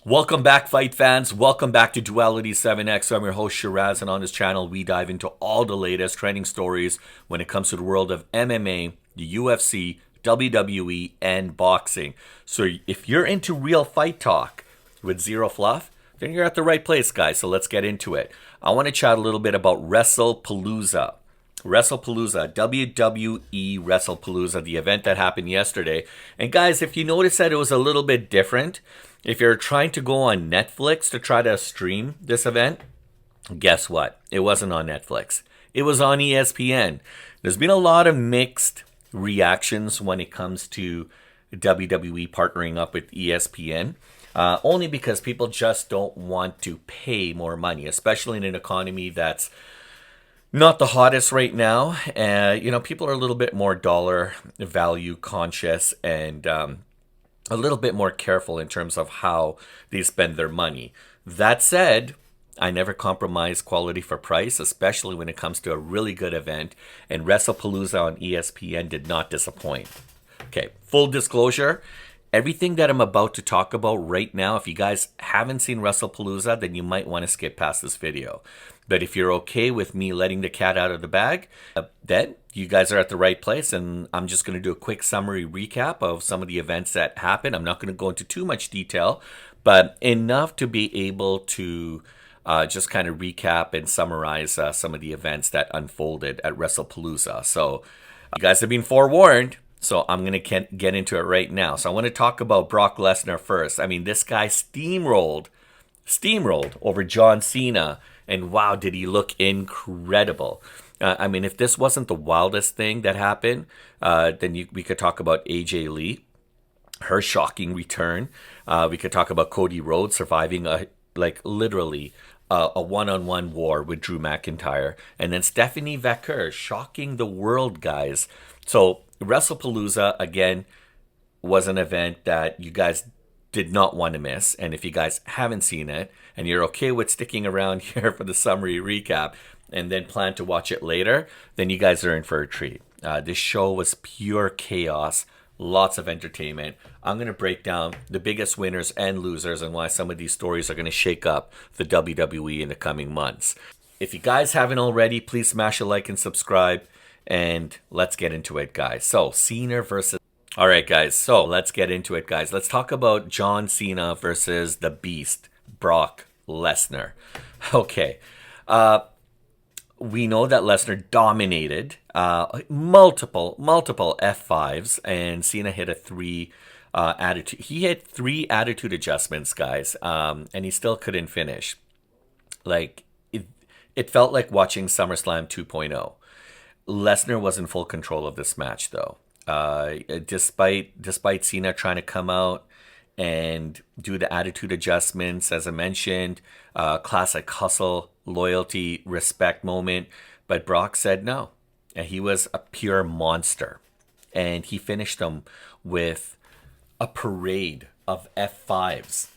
Welcome back, fight fans. Welcome back to Duality 7X. I'm your host, Sheeraz, and on this channel, we dive into all the latest trending stories when it comes to the world of MMA, the UFC, WWE, and boxing. So if you're into real fight talk with zero fluff, then you're at the right place, guys. So let's get into it. I want to chat a little bit about Wrestlepalooza. Wrestlepalooza, WWE Wrestlepalooza, the event that happened yesterday. And guys, if you notice that it was a little bit different, if you're trying to go on Netflix to try to stream this event, guess what? It wasn't on Netflix. It was on ESPN. There's been a lot of mixed reactions when it comes to WWE partnering up with ESPN. Only because people just don't want to pay more money, especially in an economy that's not the hottest right now. People are a little bit more dollar value conscious and a little bit more careful in terms of how they spend their money. That said, I never compromise quality for price, especially when it comes to a really good event, and Wrestlepalooza on ESPN did not disappoint. Okay, full disclosure, everything that I'm about to talk about right now, if you guys haven't seen Wrestlepalooza, then you might want to skip past this video. But if you're okay with me letting the cat out of the bag, then you guys are at the right place. And I'm just going to do a quick summary recap of some of the events that happened. I'm not going to go into too much detail, but enough to be able to just kind of recap and summarize some of the events that unfolded at Wrestlepalooza. So you guys have been forewarned. So I'm going to get into it right now. So I want to talk about Brock Lesnar first. I mean, this guy steamrolled over John Cena. And wow, did he look incredible. If this wasn't the wildest thing that happened, then we could talk about AJ Lee, her shocking return. We could talk about Cody Rhodes surviving literally a one-on-one war with Drew McIntyre. And then Stephanie Vaquer shocking the world, guys. So Wrestlepalooza, again, was an event that you guys did not want to miss. And if you guys haven't seen it and you're okay with sticking around here for the summary recap and then plan to watch it later, then you guys are in for a treat. This show was pure chaos, lots of entertainment. I'm going to break down the biggest winners and losers and why some of these stories are going to shake up the WWE in the coming months. If you guys haven't already, please smash a like and subscribe. And let's get into it, guys. So, Cena versus... All right, guys. So, let's get into it, guys. Let's talk about John Cena versus the Beast, Brock Lesnar. Okay. We know that Lesnar dominated multiple F5s, and Cena hit a three attitude. He hit three attitude adjustments, guys, and he still couldn't finish. It felt like watching SummerSlam 2.0. Lesnar was in full control of this match, though. Despite Cena trying to come out and do the attitude adjustments, as I mentioned, classic hustle, loyalty, respect moment, but Brock said no, and he was a pure monster, and he finished them with a parade of F5s,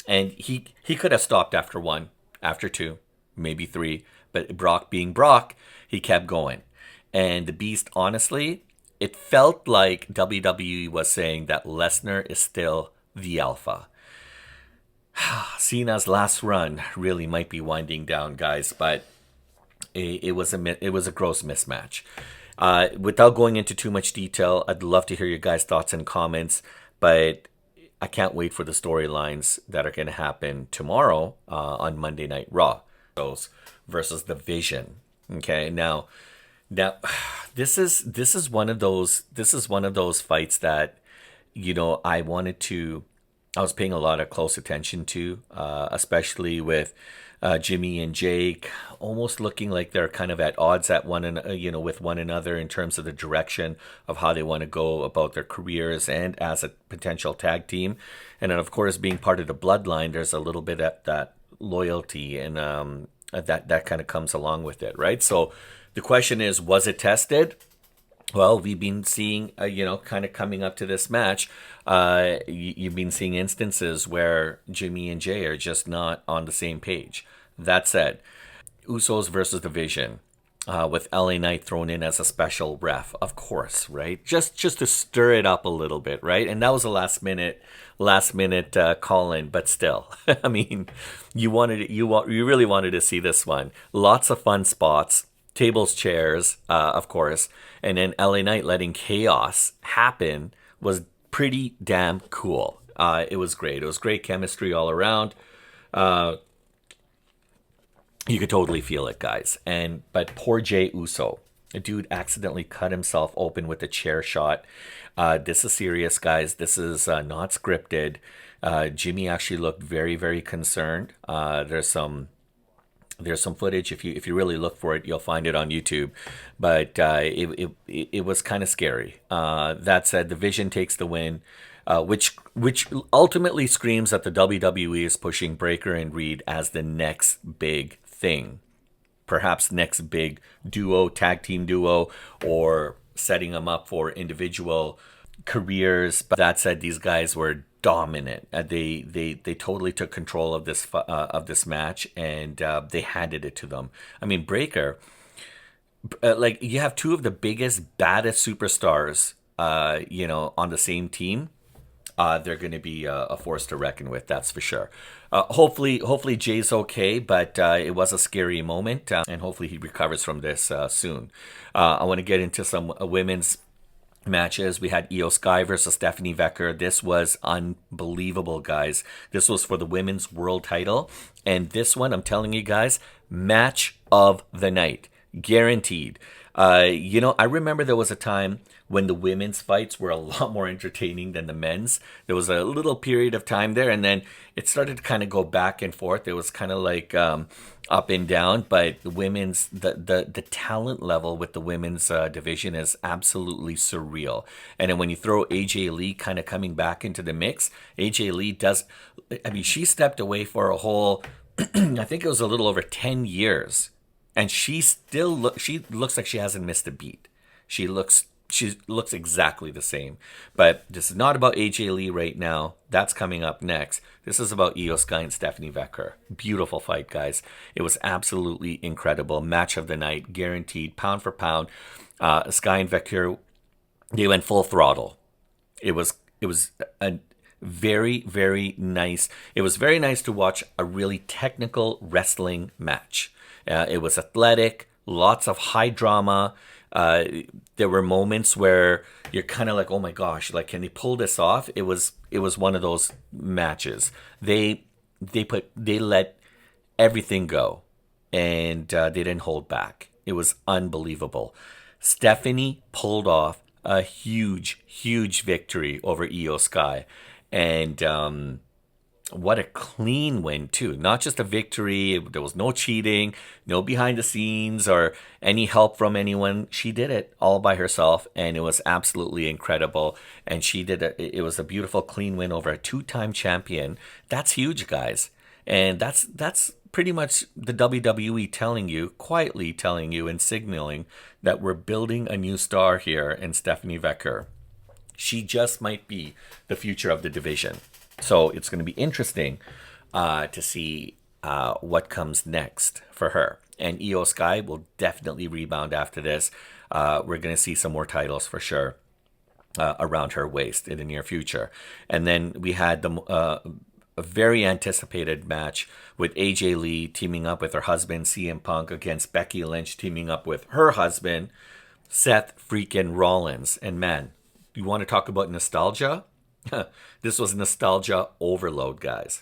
and he could have stopped after one, after two, maybe three, but Brock being Brock, he kept going. And the Beast, honestly, it felt like WWE was saying that Lesnar is still the alpha. Cena's last run really might be winding down, guys, but it was a gross mismatch. Without going into too much detail, I'd love to hear your guys' thoughts and comments, but I can't wait for the storylines that are going to happen tomorrow on Monday Night Raw. Those versus the Vision. Okay, now this is one of those fights that I was paying a lot of close attention to, especially with Jimmy and Jake almost looking like they're kind of at odds with one another in terms of the direction of how they want to go about their careers and as a potential tag team. And then of course, being part of the bloodline, there's a little bit of that loyalty and that kind of comes along with it, right? So the question is, was it tested? Well, we've been seeing, kind of coming up to this match, you've been seeing instances where Jimmy and Jay are just not on the same page. That said, Usos versus the Vision. with LA Knight thrown in as a special ref, of course, right? Just to stir it up a little bit, right? And that was a last minute call in, but still, I mean, you really wanted to see this one. Lots of fun spots, tables, chairs, of course, and then LA Knight letting chaos happen was pretty damn cool. It was great. It was great chemistry all around. You could totally feel it, guys. But poor Jey Uso, a dude accidentally cut himself open with a chair shot. This is serious, guys. This is not scripted. Jimmy actually looked very, very concerned. There's some footage. If you really look for it, you'll find it on YouTube. But it was kind of scary. That said, the Vision takes the win. Which ultimately screams that the WWE is pushing Breakker and Reed as the next big thing, perhaps next big tag team duo, or setting them up for individual careers. But that said, these guys were dominant. They totally took control of this match, and they handed it to them. I mean, Breakker, like, you have two of the biggest, baddest superstars, on the same team. They're going to be a force to reckon with, that's for sure. Hopefully Jay's okay, but it was a scary moment, and hopefully he recovers from this soon. I want to get into some women's matches. We had Io Sky versus Stephanie Vaquer. This was unbelievable, guys. This was for the women's world title, and this one, I'm telling you guys, match of the night, guaranteed. I remember there was a time when the women's fights were a lot more entertaining than the men's. There was a little period of time there, and then it started to kind of go back and forth. It was kind of like up and down, but the women's, the talent level with the women's division is absolutely surreal. And then when you throw AJ Lee kind of coming back into the mix, AJ Lee she stepped away for a whole, I think it was a little over 10 years. And she looks like she hasn't missed a beat. She looks exactly the same. But this is not about AJ Lee right now. That's coming up next. This is about Io Sky and Stephanie Vaquer. Beautiful fight, guys. It was absolutely incredible. Match of the night, guaranteed, pound for pound. Sky and Vaquer, they went full throttle. It was a very, very nice. It was very nice to watch a really technical wrestling match. It was athletic, lots of high drama. There were moments where you're kind of like, oh my gosh, like, can they pull this off? It was one of those matches. They let everything go, and they didn't hold back. It was unbelievable. Stephanie pulled off a huge, huge victory over Io Sky, and what a clean win, too. Not just a victory. There was no cheating, no behind the scenes or any help from anyone. She did it all by herself, and it was absolutely incredible. And she did it. It was a beautiful, clean win over a two-time champion. That's huge, guys. And that's pretty much the WWE quietly telling you and signaling that we're building a new star here in Stephanie Vaquer. She just might be the future of the division. So it's going to be interesting to see what comes next for her. And Io Sky will definitely rebound after this. We're going to see some more titles for sure around her waist in the near future. And then we had a very anticipated match with AJ Lee teaming up with her husband CM Punk against Becky Lynch teaming up with her husband Seth freaking Rollins. And man, you want to talk about nostalgia? This was nostalgia overload, guys.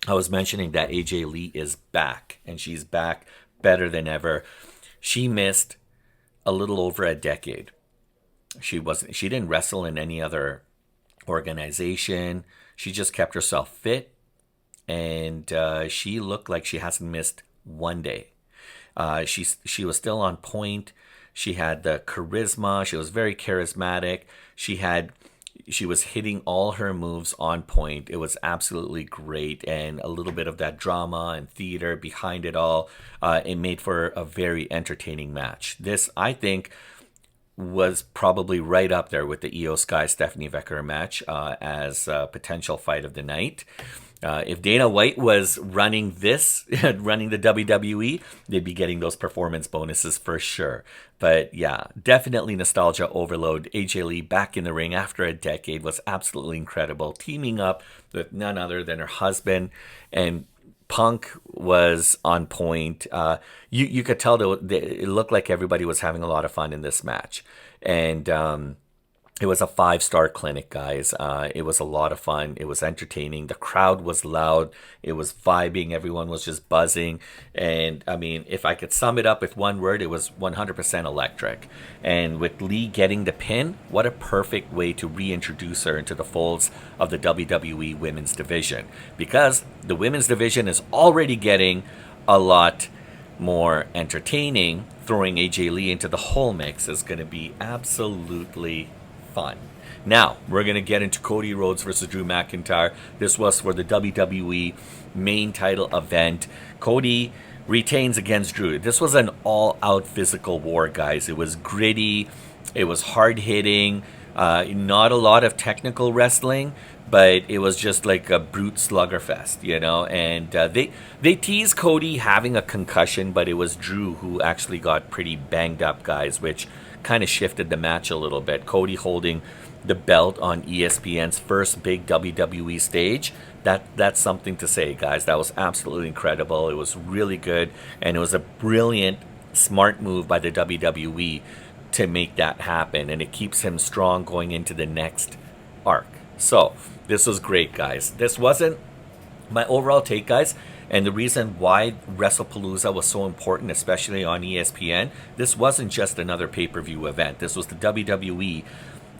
I was mentioning that AJ Lee is back, and she's back better than ever. She missed a little over a decade. She didn't wrestle in any other organization. She just kept herself fit, and she looked like she hasn't missed one day. She was still on point. She had the charisma. She was very charismatic. She was hitting all her moves on point. It was absolutely great, and a little bit of that drama and theater behind it all. It made for a very entertaining match. This, I think, was probably right up there with the Io Sky Stephanie Vaquer match as a potential fight of the night. If Dana White was running this, running the WWE, they'd be getting those performance bonuses for sure. But yeah, definitely nostalgia overload. AJ Lee back in the ring after a decade was absolutely incredible. Teaming up with none other than her husband, and Punk was on point. You could tell that it looked like everybody was having a lot of fun in this match. And it was a 5-star clinic, guys. It was a lot of fun. It was entertaining. The crowd was loud. It was vibing. Everyone was just buzzing. And I mean, if I could sum it up with one word, it was 100% electric. And with Lee getting the pin, what a perfect way to reintroduce her into the folds of the WWE Women's Division. Because the Women's Division is already getting a lot more entertaining. Throwing AJ Lee into the whole mix is going to be absolutely fun. Now, we're going to get into Cody Rhodes versus Drew McIntyre. This was for the WWE main title event. Cody retains against Drew. This was an all-out physical war, guys. It was gritty. It was hard-hitting. Not a lot of technical wrestling, but it was just like a brute slugger fest, you know. And they teased Cody having a concussion, but it was Drew who actually got pretty banged up, guys, which kind of shifted the match a little bit. Cody holding the belt on ESPN's first big WWE stage. That's something to say, guys. That was absolutely incredible. It was really good, and it was a brilliant, smart move by the WWE to make that happen, and it keeps him strong going into the next arc. So this was great, guys. This wasn't my overall take, guys. And the reason why Wrestlepalooza was so important, especially on ESPN, this wasn't just another pay-per-view event. This was the WWE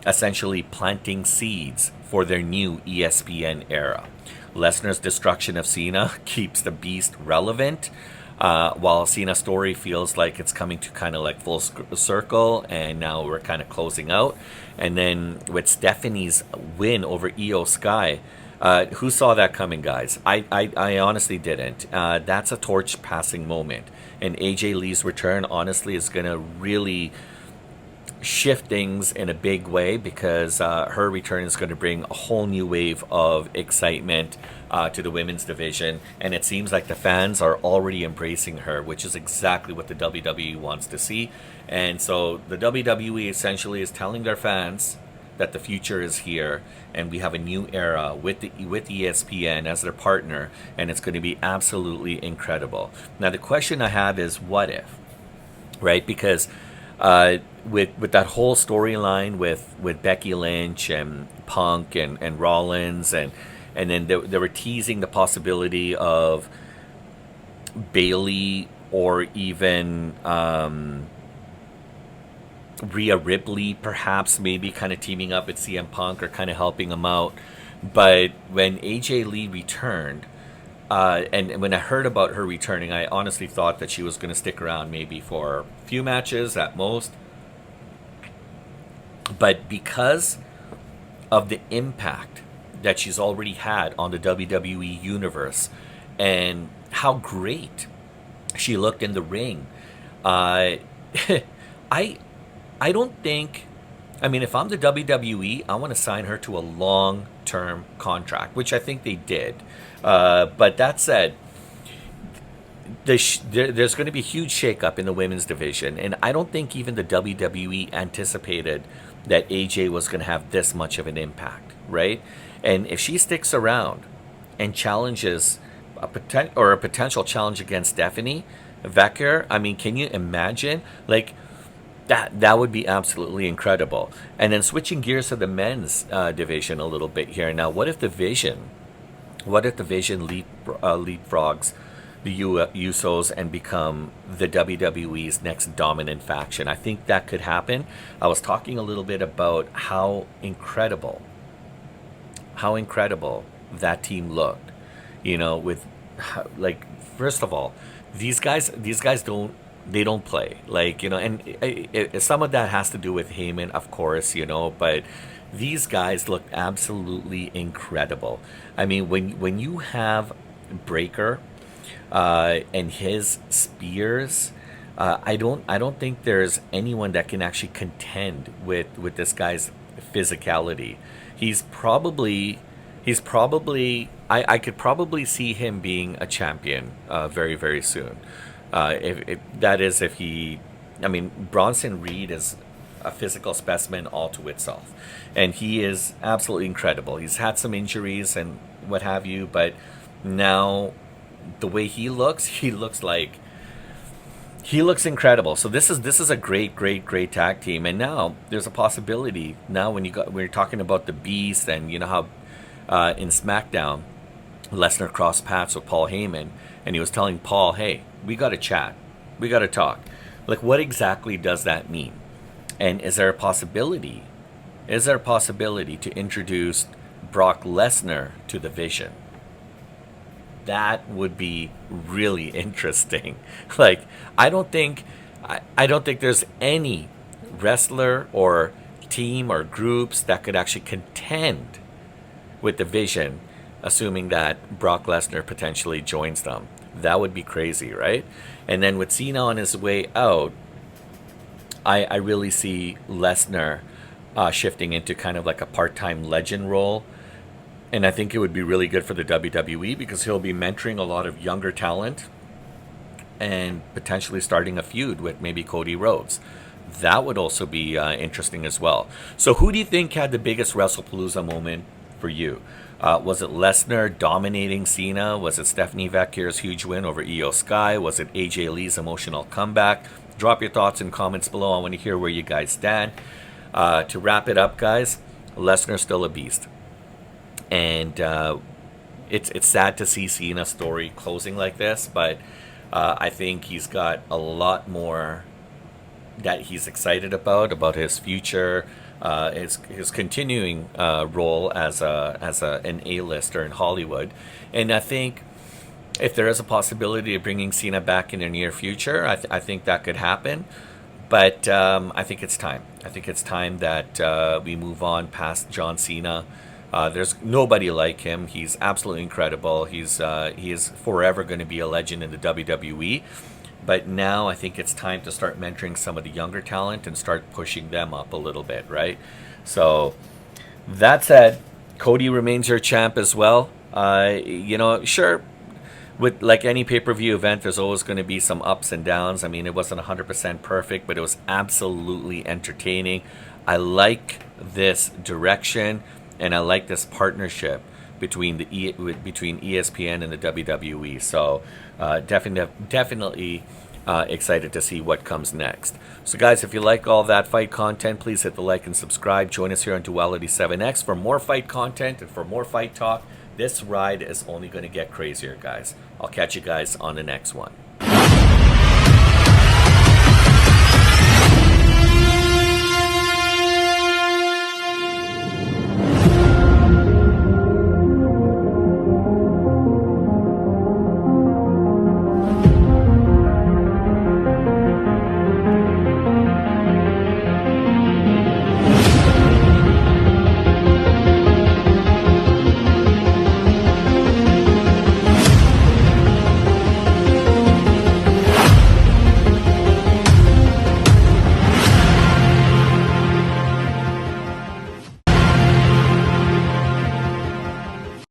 essentially planting seeds for their new ESPN era. Lesnar's destruction of Cena keeps the Beast relevant, while Cena's story feels like it's coming to kind of like full circle, and now we're kind of closing out. And then with Stephanie's win over Io Sky, who saw that coming, guys? I honestly didn't. That's a torch passing moment. And AJ Lee's return, honestly, is going to really shift things in a big way, because her return is going to bring a whole new wave of excitement to the women's division. And it seems like the fans are already embracing her, which is exactly what the WWE wants to see. And so the WWE essentially is telling their fans that the future is here, and we have a new era with ESPN as their partner, and it's going to be absolutely incredible. Now, the question I have is, what if, right? Because with that whole storyline with Becky Lynch and Punk and Rollins, and then they were teasing the possibility of Bayley or even Rhea Ripley perhaps maybe kind of teaming up with CM Punk or kind of helping him out. But when AJ Lee returned, and when I heard about her returning, I honestly thought that she was going to stick around maybe for a few matches at most. But because of the impact that she's already had on the WWE universe and how great she looked in the ring, I don't think, I mean, if I'm the WWE, I want to sign her to a long-term contract, which I think they did. But that said, there's going to be a huge shakeup in the women's division, and I don't think even the WWE anticipated that AJ was going to have this much of an impact, right? And if she sticks around and challenges a potential challenge against Stephanie Vaquer, I mean, can you imagine? Like, that would be absolutely incredible. And then switching gears to the men's division a little bit here. Now, what if the Vision leapfrogs the Usos and become the WWE's next dominant faction? I think that could happen. I was talking a little bit about how incredible that team looked. You know, with, like, first of all, these guys don't play, like, you know, and some of that has to do with Heyman, of course, you know, but these guys look absolutely incredible. I mean, when you have Breaker and his spears, I don't think there's anyone that can actually contend with this guy's physicality. He's probably I could probably see him being a champion very very soon. If that is if he, I mean, Bronson Reed is a physical specimen all to itself, and he is absolutely incredible. He's had some injuries and what have you, but now the way he looks like he looks incredible. So this is a great tag team, and now there's a possibility. Now when you're talking about the Beast, and you know how in SmackDown, Lesnar crossed paths with Paul Heyman, and he was telling Paul, "Hey, we got to chat, we got to talk." Like, what exactly does that mean? And is there a possibility? Is there a possibility to introduce Brock Lesnar to the Vision? That would be really interesting. Like, I don't think there's any wrestler or team or groups that could actually contend with the Vision, assuming that Brock Lesnar potentially joins them. That would be crazy, right? And then with Cena on his way out, I really see Lesnar shifting into kind of like a part-time legend role. And I think it would be really good for the WWE because he'll be mentoring a lot of younger talent and potentially starting a feud with maybe Cody Rhodes. That would also be interesting as well. So who do you think had the biggest WrestlePalooza moment for you? Was it Lesnar dominating Cena? Was it Stephanie Vaquer's huge win over Io Sky? Was it AJ Lee's emotional comeback? Drop your thoughts in comments below. I want to hear where you guys stand. To wrap it up, guys, Lesnar's still a beast. And it's sad to see Cena's story closing like this, but I think he's got a lot more that he's excited about his future, his continuing role as an A-lister in Hollywood. And I think if there is a possibility of bringing Cena back in the near future, I think that could happen. But I think it's time. I think it's time that we move on past John Cena. There's nobody like him. He's absolutely incredible. He is forever going to be a legend in the WWE. But now I think it's time to start mentoring some of the younger talent and start pushing them up a little bit, right? So that said, Cody remains your champ as well. Sure, with like any pay-per-view event, there's always going to be some ups and downs. I mean, it wasn't 100% perfect, but it was absolutely entertaining. I like this direction, and I like this partnership between between ESPN and the WWE. So definitely excited to see what comes next. So guys, if you like all that fight content, please hit the like and subscribe. Join us here on Duality 7X for more fight content and for more fight talk. This ride is only going to get crazier, guys. I'll catch you guys on the next one.